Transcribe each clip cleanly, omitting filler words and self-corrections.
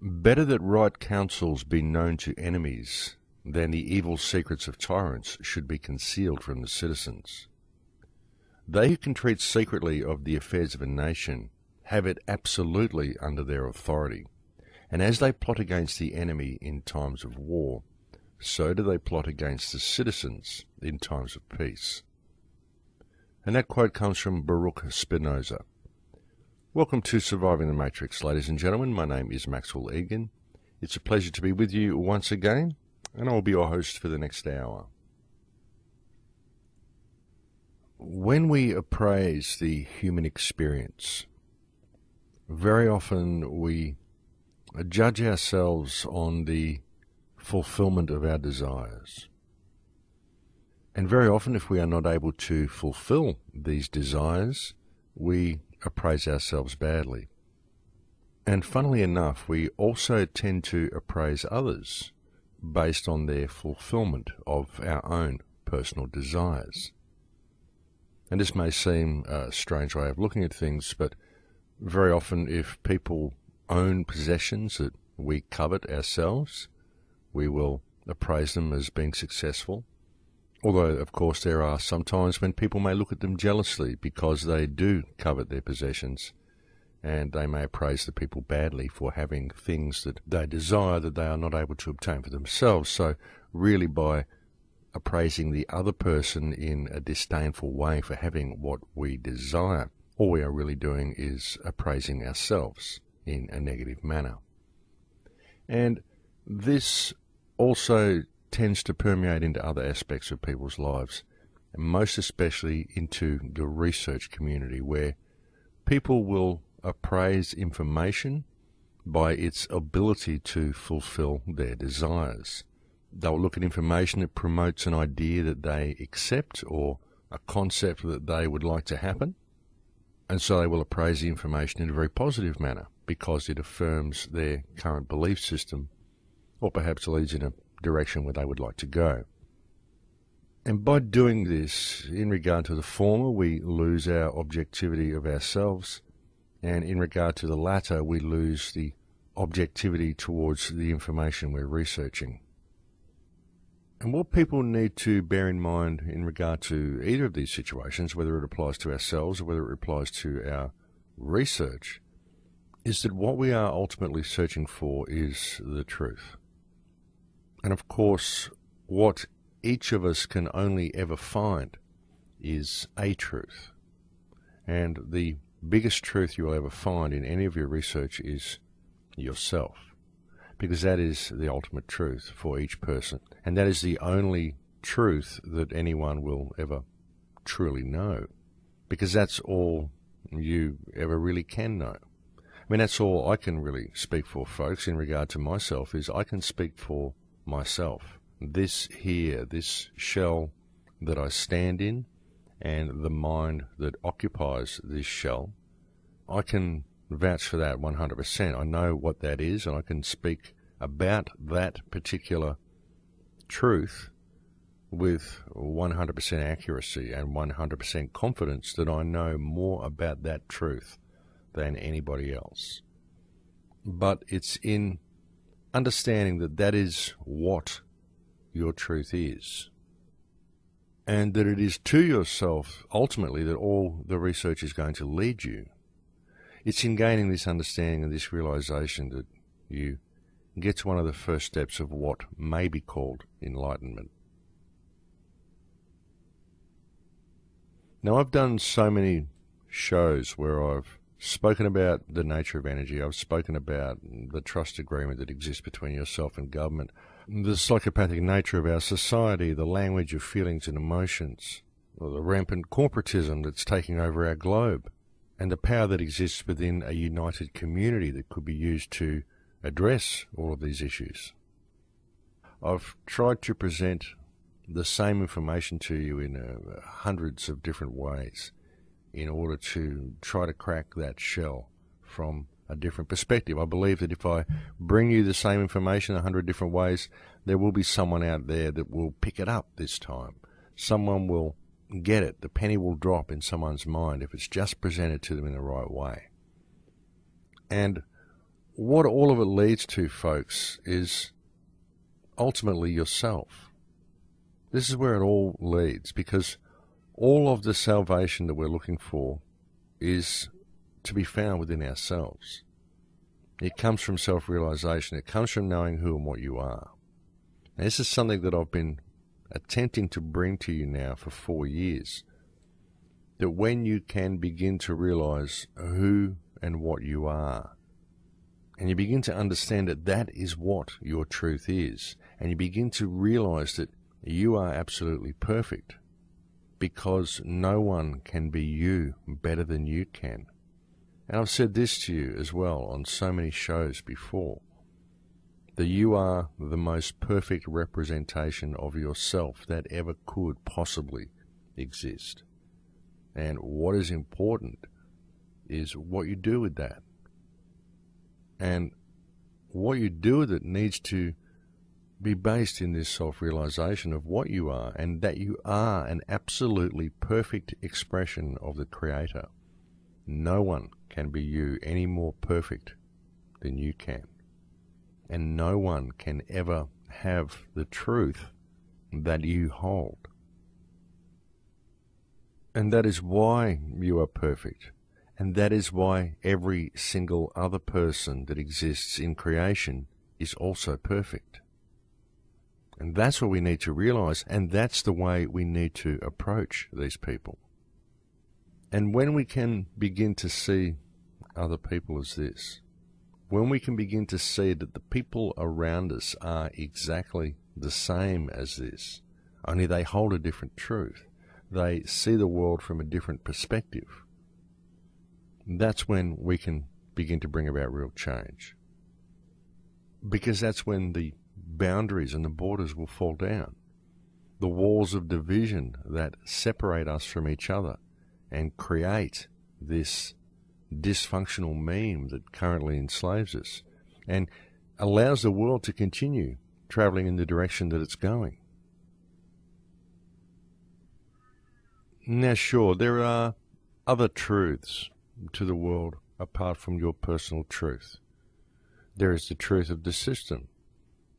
Better that right counsels be known to enemies than the evil secrets of tyrants should be concealed from the citizens. They who can treat secretly of the affairs of a nation have it absolutely under their authority, and as they plot against the enemy in times of war, so do they plot against the citizens in times of peace. And that quote comes from Baruch Spinoza. Welcome to Surviving the Matrix, ladies and gentlemen. My name is Maxwell Igan. It's a pleasure to be with you once again, and I'll be your host for the next hour. When we appraise the human experience, very often we judge ourselves on the fulfillment of our desires. And very often, if we are not able to fulfill these desires, we appraise ourselves badly. And funnily enough, we also tend to appraise others based on their fulfillment of our own personal desires. And this may seem a strange way of looking at things, but very often if people own possessions that we covet ourselves, we will appraise them as being successful. Although, of course, there are some times when people may look at them jealously because they do covet their possessions, and they may appraise the people badly for having things that they desire that they are not able to obtain for themselves. So really, by appraising the other person in a disdainful way for having what we desire, all we are really doing is appraising ourselves in a negative manner. And this also tends to permeate into other aspects of people's lives, and most especially into the research community, where people will appraise information by its ability to fulfill their desires. They'll look at information that promotes an idea that they accept or a concept that they would like to happen, and so they will appraise the information in a very positive manner because it affirms their current belief system, or perhaps leads in a direction where they would like to go. And by doing this, in regard to the former, we lose our objectivity of ourselves, and in regard to the latter, we lose the objectivity towards the information we're researching. And what people need to bear in mind in regard to either of these situations, whether it applies to ourselves or whether it applies to our research, is that what we are ultimately searching for is the truth. And of course, what each of us can only ever find is a truth. And the biggest truth you will ever find in any of your research is yourself, because that is the ultimate truth for each person. And that is the only truth that anyone will ever truly know, because that's all you ever really can know. I mean, that's all I can really speak for, folks, in regard to myself, is I can speak for myself. This here, this shell that I stand in, and the mind that occupies this shell, I can vouch for that 100%. I know what that is, and I can speak about that particular truth with 100% accuracy and 100% confidence that I know more about that truth than anybody else. But it's in understanding that that is what your truth is, and that it is to yourself ultimately that all the research is going to lead you. It's in gaining this understanding and this realization that you get to one of the first steps of what may be called enlightenment. Now, I've done so many shows where I've spoken about the nature of energy. I've spoken about the trust agreement that exists between yourself and government, the psychopathic nature of our society, the language of feelings and emotions, or the rampant corporatism that's taking over our globe, and the power that exists within a united community that could be used to address all of these issues. I've tried to present the same information to you in hundreds of different ways in order to try to crack that shell from a different perspective. I believe that if I bring you the same information 100 different ways, there will be someone out there that will pick it up this time. Someone will get it. The penny will drop in someone's mind if it's just presented to them in the right way. And what all of it leads to, folks, is ultimately yourself. This is where it all leads, because all of the salvation that we're looking for is to be found within ourselves. It comes from self-realization. It comes from knowing who and what you are. And this is something that I've been attempting to bring to you now for 4 years. That when you can begin to realize who and what you are, and you begin to understand that that is what your truth is, and you begin to realize that you are absolutely perfect, because no one can be you better than you can. And I've said this to you as well on so many shows before, that you are the most perfect representation of yourself that ever could possibly exist. And what is important is what you do with that. And what you do with it needs to be based in this self-realization of what you are, and that you are an absolutely perfect expression of the Creator. No one can be you any more perfect than you can. And no one can ever have the truth that you hold. And that is why you are perfect. And that is why every single other person that exists in creation is also perfect. And that's what we need to realize, and that's the way we need to approach these people. And when we can begin to see other people as this, when we can begin to see that the people around us are exactly the same as this, only they hold a different truth, they see the world from a different perspective, that's when we can begin to bring about real change. Because that's when the boundaries and the borders will fall down. The walls of division that separate us from each other and create this dysfunctional meme that currently enslaves us and allows the world to continue traveling in the direction that it's going. Now, sure, there are other truths to the world apart from your personal truth. There is the truth of the system.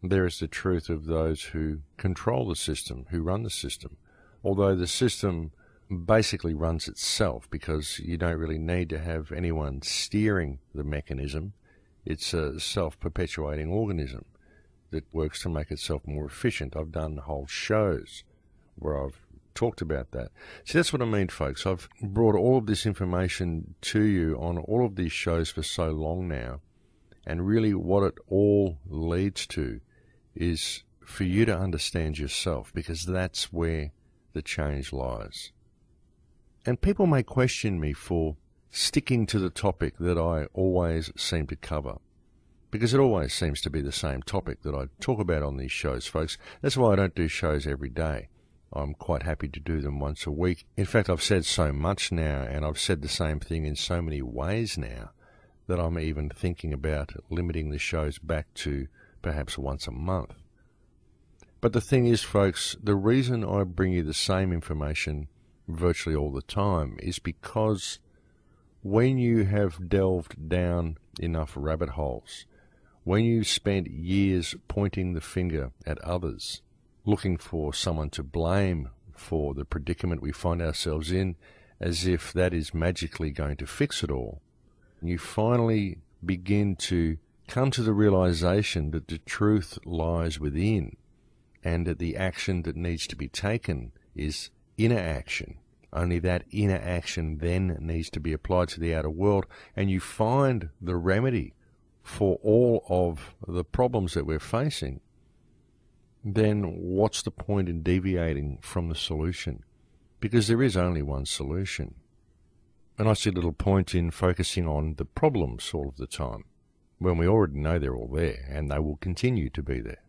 There is the truth of those who control the system, who run the system. Although the system basically runs itself, because you don't really need to have anyone steering the mechanism. It's a self-perpetuating organism that works to make itself more efficient. I've done whole shows where I've talked about that. See, that's what I mean, folks. I've brought all of this information to you on all of these shows for so long now, and really what it all leads to is for you to understand yourself, because that's where the change lies. And people may question me for sticking to the topic that I always seem to cover, because it always seems to be the same topic that I talk about on these shows, folks. That's why I don't do shows every day. I'm quite happy to do them once a week. In fact, I've said so much now, and I've said the same thing in so many ways now, that I'm even thinking about limiting the shows back to perhaps once a month. But the thing is, folks, the reason I bring you the same information virtually all the time is because when you have delved down enough rabbit holes, when you've spent years pointing the finger at others, looking for someone to blame for the predicament we find ourselves in, as if that is magically going to fix it all, you finally begin to come to the realization that the truth lies within, and that the action that needs to be taken is inner action. Only that inner action then needs to be applied to the outer world, and you find the remedy for all of the problems that we're facing. Then what's the point in deviating from the solution? Because there is only one solution. And I see little point in focusing on the problems all of the time, when we already know they're all there, and they will continue to be there.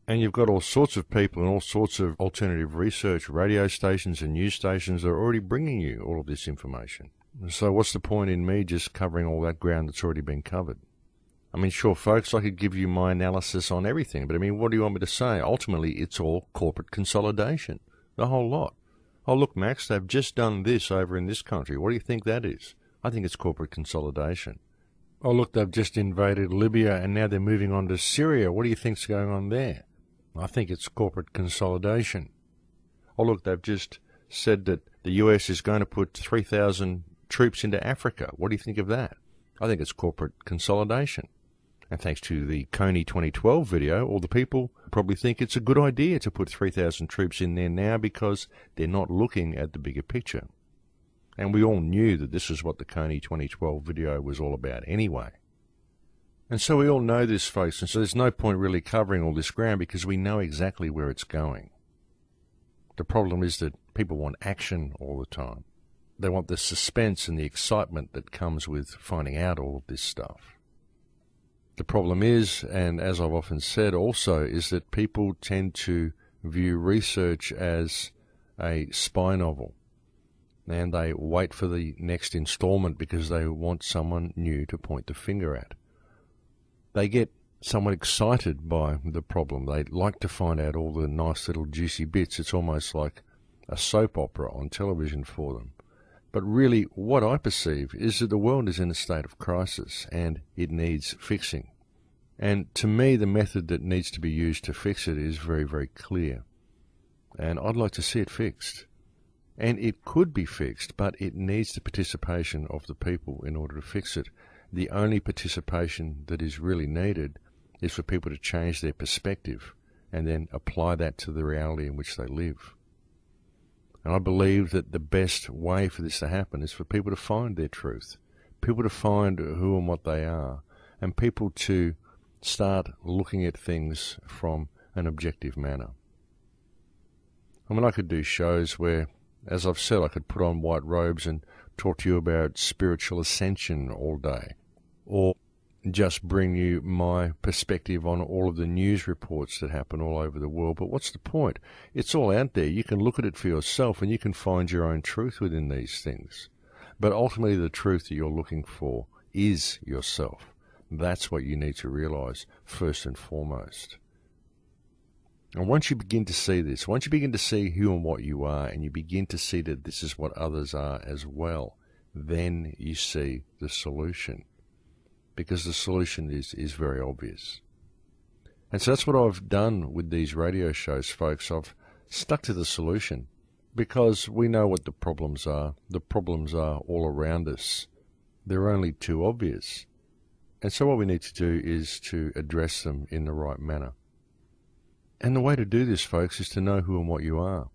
And you've got all sorts of people and all sorts of alternative research, radio stations and news stations that are already bringing you all of this information. So what's the point in me just covering all that ground that's already been covered? I mean, sure, folks, I could give you my analysis on everything, but I mean, what do you want me to say? Ultimately, it's all corporate consolidation, the whole lot. Oh, look, Max, they've just done this over in this country. What do you think that is? I think it's corporate consolidation. Oh, look, they've just invaded Libya and now they're moving on to Syria. What do you think's going on there? I think it's corporate consolidation. Oh, look, they've just said that the US is going to put 3,000 troops into Africa. What do you think of that? I think it's corporate consolidation. And thanks to the CORBY 2012 video, all the people probably think it's a good idea to put 3,000 troops in there now because they're not looking at the bigger picture. And we all knew that this is what the CORBY 2012 video was all about anyway. And so we all know this, folks, and so there's no point really covering all this ground because we know exactly where it's going. The problem is that people want action all the time. They want the suspense and the excitement that comes with finding out all of this stuff. The problem is, and as I've often said also, is that people tend to view research as a spy novel. And they wait for the next installment because they want someone new to point the finger at. They get somewhat excited by the problem. They like to find out all the nice little juicy bits. It's almost like a soap opera on television for them. But really, what I perceive is that the world is in a state of crisis and it needs fixing. And to me, the method that needs to be used to fix it is very, very clear. And I'd like to see it fixed. And it could be fixed, but it needs the participation of the people in order to fix it. The only participation that is really needed is for people to change their perspective and then apply that to the reality in which they live. And I believe that the best way for this to happen is for people to find their truth, people to find who and what they are, and people to start looking at things from an objective manner. I mean, I could do shows where, as I've said, I could put on white robes and talk to you about spiritual ascension all day, or just bring you my perspective on all of the news reports that happen all over the world. But what's the point? It's all out there. You can look at it for yourself and you can find your own truth within these things. But ultimately the truth that you're looking for is yourself. That's what you need to realize first and foremost. And once you begin to see this, once you begin to see who and what you are, and you begin to see that this is what others are as well, then you see the solution. Because the solution is very obvious. And so that's what I've done with these radio shows, folks. I've stuck to the solution because we know what the problems are. The problems are all around us. They're only too obvious. And so what we need to do is to address them in the right manner. And the way to do this, folks, is to know who and what you are.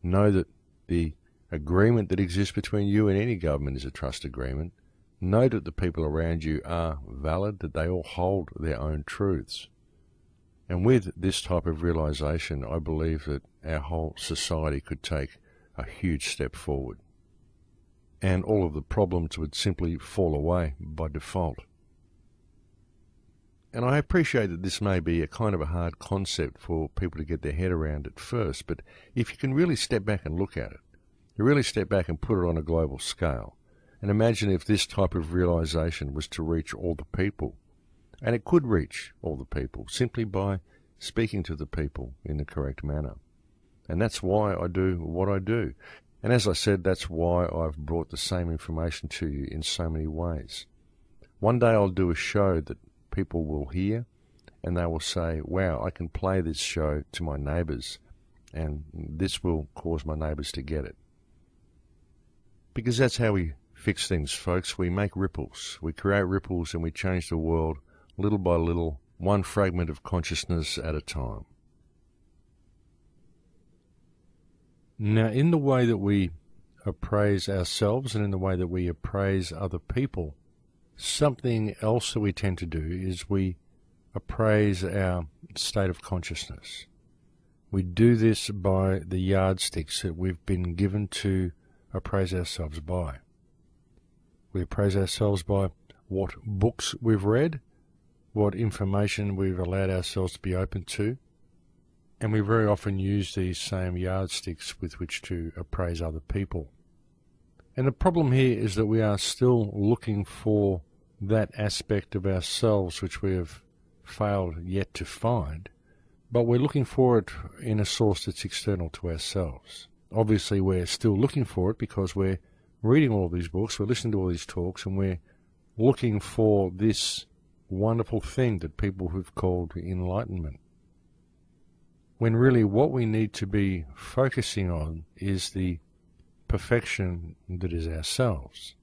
Know that the agreement that exists between you and any government is a trust agreement. Know that the people around you are valid, that they all hold their own truths. And with this type of realization, I believe that our whole society could take a huge step forward. And all of the problems would simply fall away by default. And I appreciate that this may be a kind of a hard concept for people to get their head around at first, but if you can really step back and look at it, you really step back and put it on a global scale, and imagine if this type of realization was to reach all the people, and it could reach all the people simply by speaking to the people in the correct manner. And that's why I do what I do. And as I said, that's why I've brought the same information to you in so many ways. One day I'll do a show that people will hear and they will say, wow, I can play this show to my neighbours and this will cause my neighbours to get it. Because that's how we fix things, folks. We make ripples. We create ripples and we change the world little by little, one fragment of consciousness at a time. Now, in the way that we appraise ourselves and in the way that we appraise other people, something else that we tend to do is we appraise our state of consciousness. We do this by the yardsticks that we've been given to appraise ourselves by. We appraise ourselves by what books we've read, what information we've allowed ourselves to be open to, and we very often use these same yardsticks with which to appraise other people. And the problem here is that we are still looking for that aspect of ourselves which we have failed yet to find, but we're looking for it in a source that's external to ourselves. Obviously, we're still looking for it because we're reading all these books, we're listening to all these talks, and we're looking for this wonderful thing that people have called enlightenment, when really what we need to be focusing on is the perfection that is ourselves.